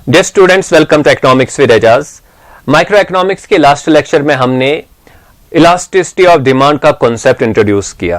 Dear students, welcome to economics with Ejaz. Micro economics के last lecture में हमने elasticity of demand का concept introduce किया।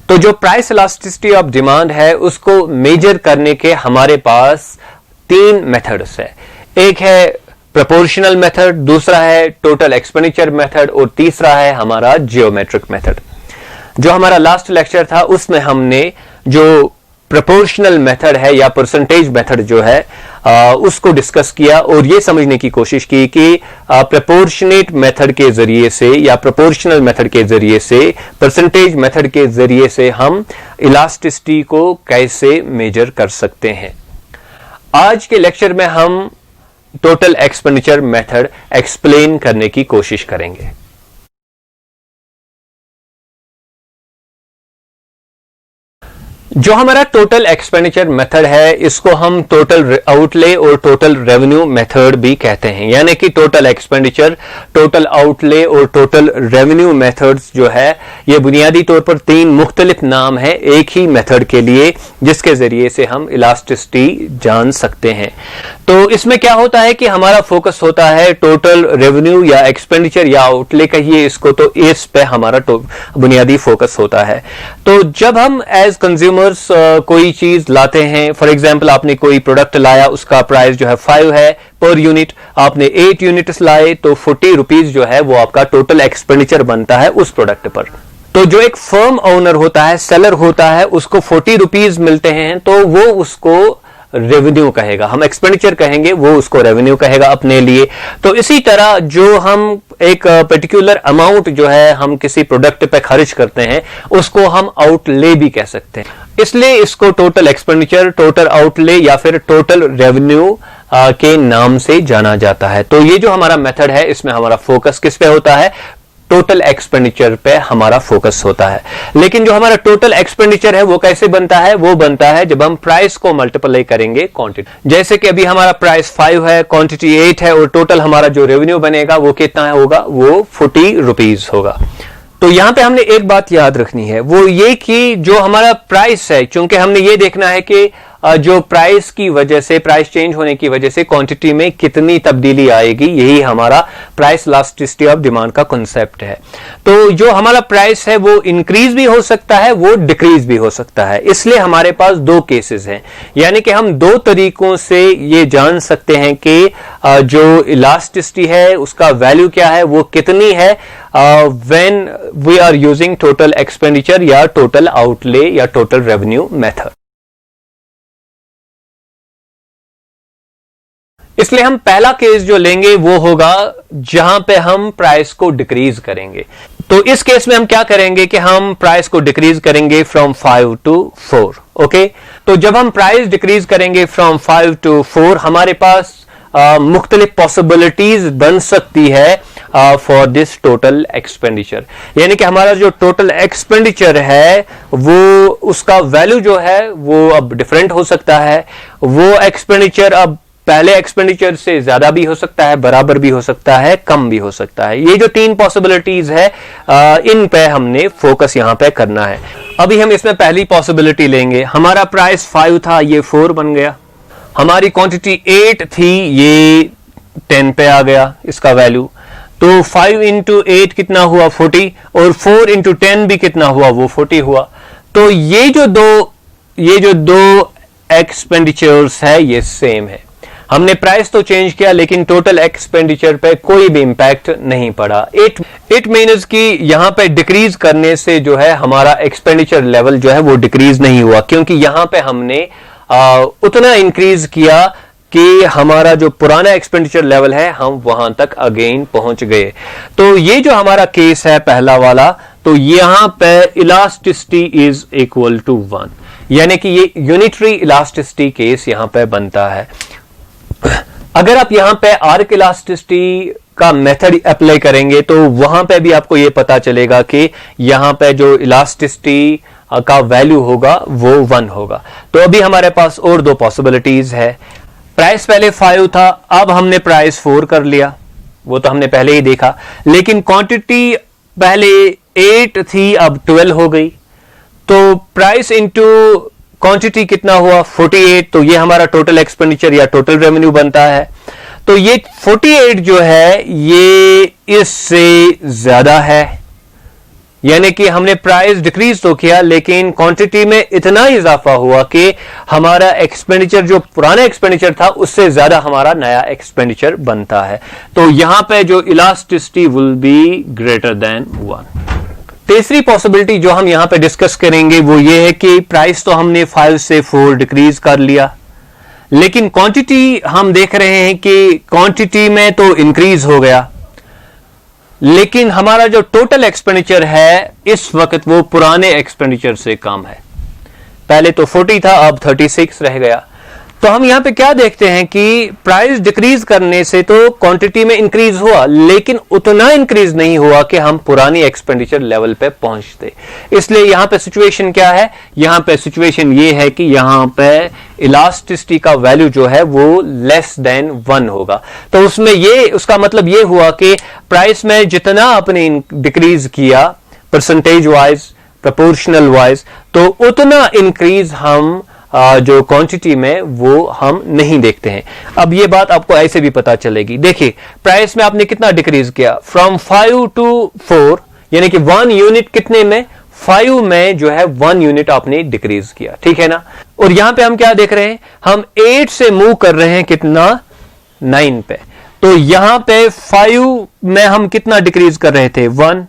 तो जो प्राइस इलास्टिसिटी ऑफ डिमांड है उसको मेजर करने के हमारे पास तीन मेथड्स है। एक है प्रोपोर्शनल मेथड, दूसरा है टोटल एक्सपेंडिचर मेथड और तीसरा है हमारा जियोमेट्रिक मेथड। जो हमारा लास्ट लेक्चर था उसमें हमने जो प्रोपोर्शनल मेथड है या परसेंटेज मेथड जो है उसको डिस्कस किया और ये समझने की कोशिश की कि प्रोपोर्शनेट मेथड के जरिए से या प्रोपोर्शनल मेथड के जरिए से, परसेंटेज मेथड के जरिए से हम इलास्टिसिटी को कैसे मेजर कर सकते हैं। आज के लेक्चर में हम टोटल एक्सपेंडिचर मेथड एक्सप्लेन करने की कोशिश करेंगे। जो हमारा टोटल एक्सपेंडिचर मेथड है इसको हम टोटल आउटले और टोटल रेवेन्यू मेथड भी कहते हैं, यानी कि टोटल एक्सपेंडिचर, टोटल आउटले और टोटल रेवेन्यू मेथड्स जो है ये बुनियादी तौर पर तीन मुख्तलिफ नाम है एक ही मेथड के लिए जिसके जरिए से हम इलास्टिसिटी जान सकते हैं। तो इसमें क्या होता है कि हमारा फोकस होता है टोटल रेवेन्यू या एक्सपेंडिचर या आउटले कहिए इसको, तो इस पे हमारा बुनियादी फोकस होता है। तो जब हम एज कंज्यूमर कोई चीज लाते हैं, फॉर एग्जांपल आपने कोई प्रोडक्ट लाया, उसका प्राइस जो है 5 है पर यूनिट, आपने 8 यूनिट्स लाए तो 40 रुपीज जो है वो आपका टोटल एक्सपेंडिचर बनता है उस प्रोडक्ट पर। तो जो एक फर्म ओनर होता है, सेलर होता है, उसको 40 रुपीज मिलते हैं तो वो उसको रेवेन्यू कहेगा, हम एक्सपेंडिचर कहेंगे, वो उसको रेवेन्यू कहेगा अपने लिए। तो इसी तरह जो हम एक पर्टिकुलर अमाउंट जो है हम किसी प्रोडक्ट पे खर्च करते हैं उसको हम आउटले भी कह सकते हैं, इसलिए इसको टोटल एक्सपेंडिचर, टोटल आउटले या फिर टोटल रेवेन्यू के नाम से जाना जाता है। तो ये जो हमारा मेथड है इसमें हमारा फोकस किस पे होता है, टोटल एक्सपेंडिचर पे हमारा फोकस होता है। लेकिन जो हमारा टोटल एक्सपेंडिचर है वो कैसे बनता है, वो बनता है जब हम प्राइस को मल्टीप्लाई करेंगे क्वांटिटी। जैसे कि अभी हमारा प्राइस 5 है, क्वांटिटी 8 है और टोटल हमारा जो रेवेन्यू बनेगा वो कितना होगा, वो 40 रुपीज होगा। तो यहां पे हमने एक बात याद रखनी है, वो ये कि जो हमारा प्राइस है, चूंकि हमने ये देखना है कि जो प्राइस की वजह से, प्राइस चेंज होने की वजह से क्वांटिटी में कितनी तब्दीली आएगी, यही हमारा प्राइस इलास्टिसिटी ऑफ डिमांड का कॉन्सेप्ट है। तो जो हमारा प्राइस है वो इंक्रीज भी हो सकता है, वो डिक्रीज भी हो सकता है। इसलिए हमारे पास दो केसेस हैं, यानी कि हम दो तरीकों से ये जान सकते हैं कि जो इलास्टिसिटी है उसका वैल्यू क्या है, वो कितनी है when we are using total expenditure या टोटल आउटले या टोटल रेवेन्यू मेथड। इसलिए हम पहला केस जो लेंगे वो होगा जहां पे हम प्राइस को डिक्रीज करेंगे। तो इस केस में हम क्या करेंगे कि हम प्राइस को डिक्रीज करेंगे फ्रॉम 5 to 4। ओके, तो जब हम प्राइस डिक्रीज करेंगे फ्रॉम 5 to 4 हमारे पास मुख्तलिफ पॉसिबिलिटीज बन सकती है फॉर दिस टोटल एक्सपेंडिचर, यानी कि हमारा जो टोटल एक्सपेंडिचर है वो उसका वैल्यू जो है वो अब डिफरेंट हो सकता है। वो एक्सपेंडिचर अब पहले एक्सपेंडिचर से ज्यादा भी हो सकता है, बराबर भी हो सकता है, कम भी हो सकता है। ये जो तीन पॉसिबिलिटीज है इन पे हमने फोकस यहां पे करना है। अभी हम इसमें पहली पॉसिबिलिटी लेंगे, हमारा प्राइस 5 था, ये 4 बन गया। हमारी क्वांटिटी 8 थी, ये 10 पे आ गया इसका वैल्यू। तो 5 into 8 कितना हुआ, 40, और 4 into 10 भी कितना हुआ, वो 40 हुआ। तो ये जो दो एक्सपेंडिचर्स है ये सेम है। हमने प्राइस तो चेंज किया लेकिन टोटल एक्सपेंडिचर पे कोई भी इंपैक्ट नहीं पड़ा। इट मीन्स कि यहां पे डिक्रीज करने से जो है हमारा एक्सपेंडिचर लेवल जो है वो डिक्रीज नहीं हुआ, क्योंकि यहां पे हमने उतना इंक्रीज किया कि हमारा जो पुराना एक्सपेंडिचर लेवल है हम वहां तक अगेन पहुंच गए। तो ये जो हमारा केस है पहला वाला, तो यहां पे इलास्टिसिटी इज इक्वल टू 1, यानी कि ये यूनिटरी इलास्टिसिटी केस यहां पे बनता है। अगर आप यहां पे आर्क इलास्टिसिटी का मेथड अप्लाई करेंगे तो वहां पे भी आपको यह पता चलेगा कि यहां पे जो इलास्टिसिटी का वैल्यू होगा वो 1 होगा। तो अभी हमारे पास और दो पॉसिबिलिटीज है। प्राइस पहले 5 था, अब हमने प्राइस 4 कर लिया, वो तो हमने पहले ही देखा। लेकिन क्वांटिटी पहले 8 थी, अब 12 हो गई। तो प्राइस इंटू क्वांटिटी कितना हुआ 48, तो ये हमारा टोटल एक्सपेंडिचर या टोटल रेवेन्यू बनता है। तो ये 48 जो है ये इससे ज्यादा है, यानी कि हमने प्राइस डिक्रीज तो किया लेकिन क्वांटिटी में इतना इजाफा हुआ कि हमारा एक्सपेंडिचर जो पुराना एक्सपेंडिचर था उससे ज्यादा हमारा नया एक्सपेंडिचर बनता है। तो यहां पे जो elasticity will be greater than 1। तीसरी पॉसिबिलिटी जो हम यहां पे डिस्कस करेंगे वो ये है कि प्राइस तो हमने 5 से 4 डिक्रीज कर लिया, लेकिन क्वांटिटी हम देख रहे हैं कि क्वांटिटी में तो इंक्रीज हो गया, लेकिन हमारा जो टोटल एक्सपेंडिचर है इस वक्त वो पुराने एक्सपेंडिचर से कम है। पहले तो 40 था, अब 36 रह गया। तो हम यहां पे क्या देखते हैं कि प्राइस डिक्रीज करने से तो क्वांटिटी में इंक्रीज हुआ, लेकिन उतना इंक्रीज नहीं हुआ कि हम पुरानी एक्सपेंडिचर लेवल पे पहुंचते। इसलिए यहां पे सिचुएशन क्या है, यहां पे सिचुएशन ये है कि यहां पे इलास्टिसिटी का वैल्यू जो है वो लेस देन 1 होगा। तो उसमें ये उसका मतलब ये हुआ कि प्राइस में जितना आपने डिक्रीज किया परसेंटेज वाइज, प्रोपोर्शनल वाइज, तो उतना इंक्रीज हम जो क्वांटिटी में वो हम नहीं देखते हैं। अब ये बात आपको ऐसे भी पता चलेगी। देखिए प्राइस में आपने कितना डिक्रीज किया, फ्रॉम 5 टू 4, यानी कि 1 यूनिट कितने में, 5 में जो है 1 यूनिट आपने डिक्रीज किया, ठीक है ना। और यहां पे हम क्या देख रहे हैं, हम 8 से मूव कर रहे हैं कितना, 9 पे। तो यहां पे 5 में हम कितना डिक्रीज कर रहे थे, 1।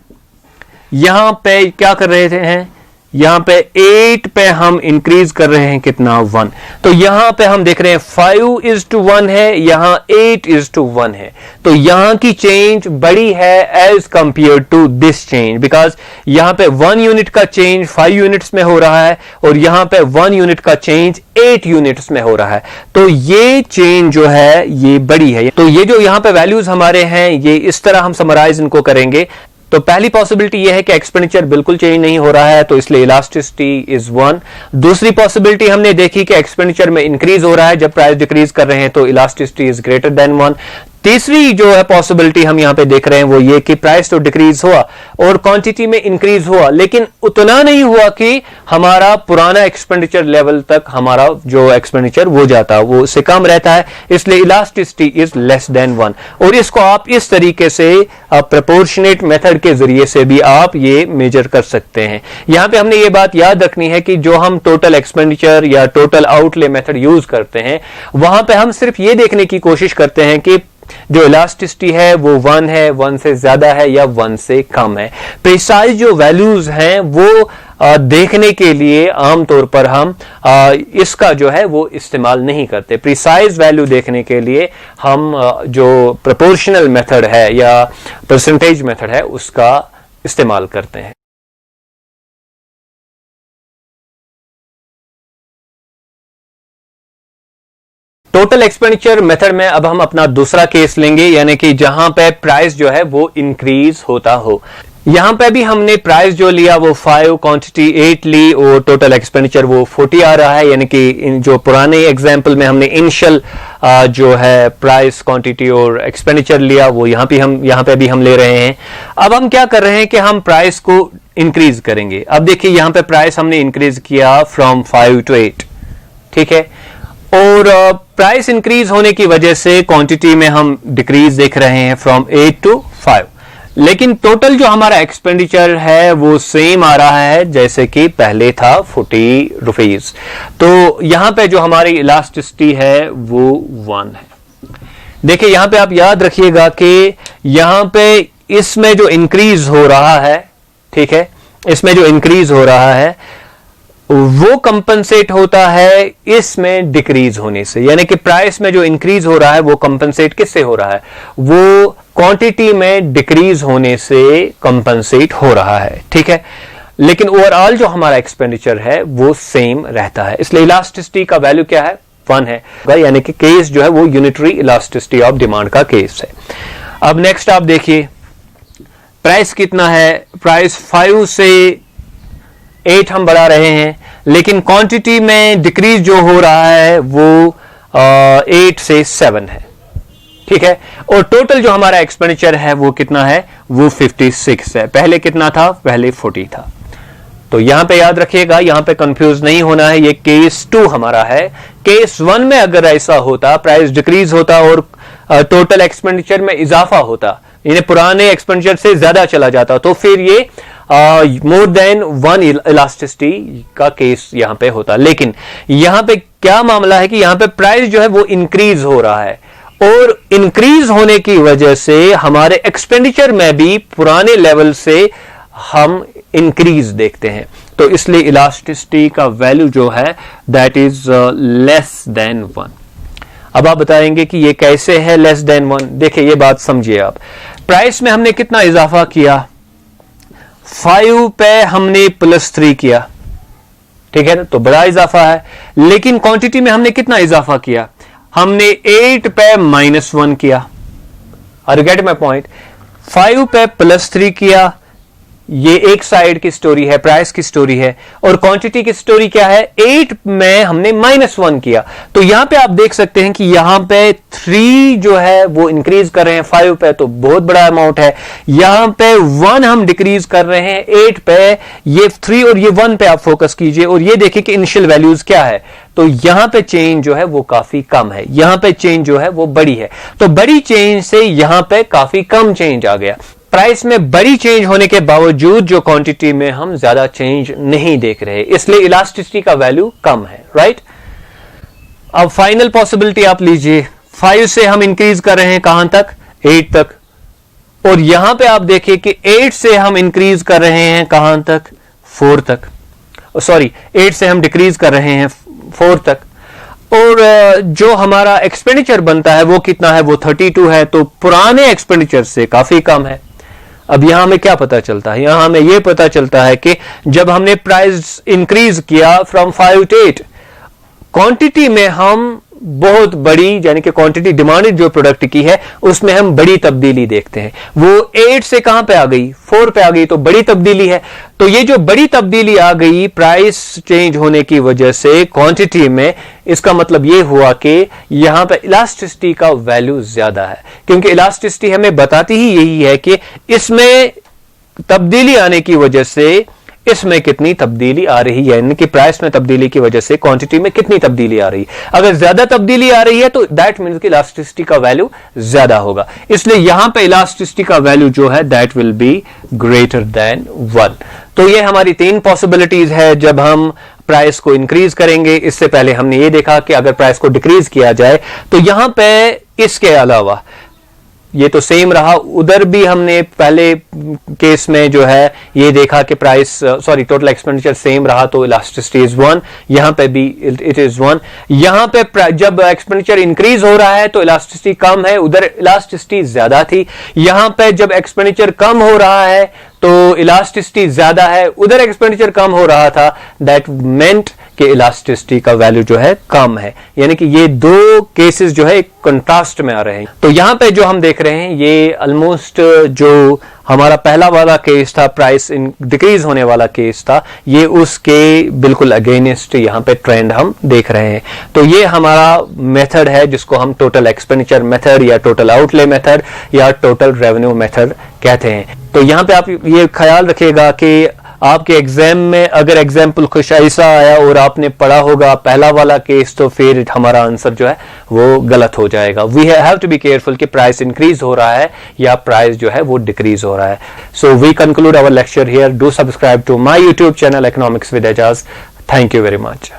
यहां पे क्या कर रहे थे हैं, यहां पे 8 पे हम इंक्रीज कर रहे हैं कितना, 1। तो यहां पे हम देख रहे हैं 5:1 है, यहां 8:1 है। तो यहां की चेंज बड़ी है as compared to this change, because यहां पे 1 यूनिट का चेंज 5 यूनिट्स में हो रहा है और यहां पे 1 यूनिट का चेंज 8 यूनिट्स में हो रहा है। तो ये चेंज जो है ये बड़ी है। तो ये जो यहां पे वैल्यूज हमारे हैं ये इस तरह हम समराइज इनको करेंगे। तो पहली पॉसिबिलिटी यह है कि एक्सपेंडिचर बिल्कुल चेंज नहीं हो रहा है, तो इसलिए इलास्टिसिटी इज 1। दूसरी पॉसिबिलिटी हमने देखी कि एक्सपेंडिचर में इंक्रीज हो रहा है जब प्राइस डिक्रीज कर रहे हैं, तो इलास्टिसिटी इज ग्रेटर देन 1। तीसरी जो है पॉसिबिलिटी हम यहां पे देख रहे हैं वो ये कि प्राइस तो डिक्रीज हुआ और क्वांटिटी में इंक्रीज हुआ, लेकिन उतना नहीं हुआ कि हमारा पुराना एक्सपेंडिचर लेवल तक हमारा जो एक्सपेंडिचर वो जाता, वो उससे कम रहता है। इसलिए इलास्टिसिटी इज लेस देन 1। और इसको आप इस तरीके से प्रोपोर्शनेट मेथड के जरिए से भी आप ये मेजर कर सकते हैं। यहां पे हमने ये बात याद रखनी है कि जो हम टोटल एक्सपेंडिचर या टोटल आउटले मेथड यूज करते हैं वहां पे हम सिर्फ ये देखने की कोशिश करते हैं कि जो इलास्टिसिटी है वो 1 है, 1 से ज्यादा है या 1 से कम है। प्रिसाइज जो वैल्यूज हैं वो देखने के लिए आमतौर पर हम इसका जो है वो इस्तेमाल नहीं करते। प्रिसाइज वैल्यू देखने के लिए हम जो प्रोपोर्शनल मेथड है या परसेंटेज मेथड है उसका इस्तेमाल करते हैं। टोटल एक्सपेंडिचर मेथड में अब हम अपना दूसरा केस लेंगे, यानी कि जहां पे प्राइस जो है वो इंक्रीज होता हो। यहां पे भी हमने प्राइस जो लिया वो 5, क्वांटिटी 8 ली और टोटल एक्सपेंडिचर वो 40 आ रहा है, यानी कि जो पुराने एग्जांपल में हमने इनिशियल जो है प्राइस, क्वांटिटी और एक्सपेंडिचर लिया वो यहां पे भी हम ले रहे हैं। अब हम क्या कर रहे हैं कि हम प्राइस को इंक्रीज करेंगे। अब देखिए यहां पे प्राइस हमने इंक्रीज किया फ्रॉम 5 to 8, ठीक है, और प्राइस इंक्रीज होने की वजह से क्वांटिटी में हम डिक्रीज देख रहे हैं फ्रॉम 8 to 5, लेकिन टोटल जो हमारा एक्सपेंडिचर है वो सेम आ रहा है जैसे कि पहले था 40 रुपीज। तो यहां पे जो हमारी इलास्टिसिटी है वो 1 है। देखिए यहां पे आप याद रखिएगा कि यहां पे इसमें जो इंक्रीज हो रहा है, ठीक है, इसमें जो इंक्रीज हो रहा है वो कंपनसेट होता है इसमें डिक्रीज होने से, यानी कि प्राइस में जो इंक्रीज हो रहा है वो कंपनसेट किससे हो रहा है, वो क्वांटिटी में डिक्रीज होने से कंपनसेट हो रहा है, ठीक है। लेकिन ओवरऑल जो हमारा एक्सपेंडिचर है वो सेम रहता है, इसलिए इलास्टिसिटी का वैल्यू क्या है, 1 है, यानी कि केस जो है वो यूनिटरी इलास्टिसिटी ऑफ डिमांड का केस है। अब नेक्स्ट आप देखिए प्राइस कितना है, प्राइस 5 से 8 हम बढ़ा रहे हैं, लेकिन क्वांटिटी में डिक्रीज जो हो रहा है वो 8 से 7 है, ठीक है। और टोटल जो हमारा एक्सपेंडिचर है वो कितना है, वो 56 है। पहले कितना था, पहले 40 था। तो यहां पे याद रखिएगा, यहां पे कंफ्यूज नहीं होना है, ये केस 2 हमारा है। केस 1 में अगर ऐसा होता, प्राइस डिक्रीज होता और टोटल एक्सपेंडिचर में इजाफा होता, यानी पुराने एक्सपेंडिचर से ज्यादा चला जाता, तो फिर ये मोर देन 1 इलास्टिसिटी का केस यहां पे होता। लेकिन यहां पे क्या मामला है कि यहां पे प्राइस जो है वो इंक्रीज हो रहा है, और इंक्रीज होने की वजह से हमारे एक्सपेंडिचर में भी पुराने लेवल से हम इंक्रीज देखते हैं, तो इसलिए इलास्टिसिटी का वैल्यू जो है दैट इज लेस देन 1। अब आप बताएंगे कि ये कैसे है लेस देन 1? देखिए ये बात समझिए आप, प्राइस में हमने कितना इजाफा किया, 5 पे हमने +3 किया, ठीक है ना, तो बड़ा इजाफा है। लेकिन क्वांटिटी में हमने कितना इजाफा किया, हमने 8 पे -1 किया। Are you get my point? 5 पे +3 किया, ये एक साइड की स्टोरी है, प्राइस की स्टोरी है, और क्वांटिटी की स्टोरी क्या है, 8 में हमने -1 किया। तो यहां पे आप देख सकते हैं कि यहां पे 3 जो है वो इंक्रीज कर रहे हैं 5 पे, तो बहुत बड़ा अमाउंट है। यहां पे 1 हम डिक्रीज कर रहे हैं 8 पे, ये 3 और ये 1 पे आप फोकस कीजिए और ये देखिए कि इनिशियल वैल्यूज क्या है, तो यहां पे चेंज जो है वो काफी कम है, यहां पे चेंज जो है वो बड़ी है। तो बड़ी चेंज से यहां पे काफी कम चेंज आ गया। प्राइस में बड़ी चेंज होने के बावजूद जो क्वांटिटी में हम ज्यादा चेंज नहीं देख रहे, इसलिए इलास्टिसिटी का वैल्यू कम है, राइट। अब फाइनल पॉसिबिलिटी आप लीजिए, 5 से हम इंक्रीज कर रहे हैं कहां तक, 8 तक, और यहां पे आप देखिए कि 8 से हम इंक्रीज कर रहे हैं कहां तक, 4 तक, सॉरी 8 से हम डिक्रीज कर रहे हैं 4 तक, और जो हमारा एक्सपेंडिचर बनता है वो कितना है, वो 32 है, तो पुराने एक्सपेंडिचर से काफी कम है। अब यहां हमें क्या पता चलता है, यहां हमें यह पता चलता है कि जब हमने प्राइस इंक्रीज किया फ्रॉम 5 to 8, क्वांटिटी में हम बहुत बड़ी, यानी कि क्वांटिटी डिमांडेड जो प्रोडक्ट की है उसमें हम बड़ी तब्दीली देखते हैं। वो 8 से कहां पे आ गई, 4 पे आ गई, तो बड़ी तब्दीली है। तो ये जो बड़ी तब्दीली आ गई प्राइस चेंज होने की वजह से क्वांटिटी में, इसका मतलब ये हुआ कि यहां पे इलास्टिसिटी का वैल्यू ज्यादा है, क्योंकि इलास्टिसिटी हमें बताती ही यही है कि इसमें तब्दीली आने की वजह से इसमें कितनी तब्दीली आ रही है, यानी कि प्राइस में तब्दीली की वजह से क्वांटिटी में कितनी तब्दीली आ रही है। अगर ज्यादा तब्दीली आ रही है तो दैट मीन्स कि इलास्टिसिटी का वैल्यू ज्यादा होगा, इसलिए यहां पे इलास्टिसिटी का वैल्यू जो है that will be greater than 1। तो ये हमारी 3 पॉसिबिलिटीज है जब हम प्राइस को इंक्रीज करेंगे। इससे पहले हमने ये देखा कि अगर प्राइस को डिक्रीज किया जाए, तो यहां पे इसके अलावा ये तो सेम रहा, उधर भी हमने पहले केस में जो है ये देखा कि price sorry total expenditure same रहा, तो इलास्टिसिटी इज 1, यहां पे भी इट इज 1। यहां पे जब एक्सपेंडिचर इंक्रीज हो रहा है तो इलास्टिसिटी कम है, उधर इलास्टिसिटी ज्यादा थी। यहां पे जब एक्सपेंडिचर कम हो रहा है तो इलास्टिसिटी ज्यादा है, उधर एक्सपेंडिचर कम हो रहा था, दैट मेंट कि इलास्टिसिटी का वैल्यू जो है कम है, यानी कि ये 2 केसेस जो है कंट्रास्ट में आ रहे हैं। तो यहां पे जो हम देख रहे हैं ये ऑलमोस्ट जो हमारा पहला वाला केस था, प्राइस डिक्रीज होने वाला केस था, ये उसके बिल्कुल अगेंस्ट यहां पे ट्रेंड हम देख रहे हैं। तो ये हमारा मेथड है जिसको हम टोटल एक्सपेंडिचर मेथड या टोटल आउटले मेथड या टोटल रेवेन्यू मेथड कहते हैं। तो यहां पे आप ये ख्याल रखिएगा कि आपके एग्जाम में अगर एग्जाम्पल कुछ ऐसा आया और आपने पढ़ा होगा पहला वाला केस, तो फिर हमारा आंसर जो है वो गलत हो जाएगा। We have to be careful कि प्राइस इंक्रीज हो रहा है या प्राइस जो है वो डिक्रीज हो रहा है। So we conclude our lecture here. Do subscribe to my YouTube channel economics with Ejaz. Thank you very much.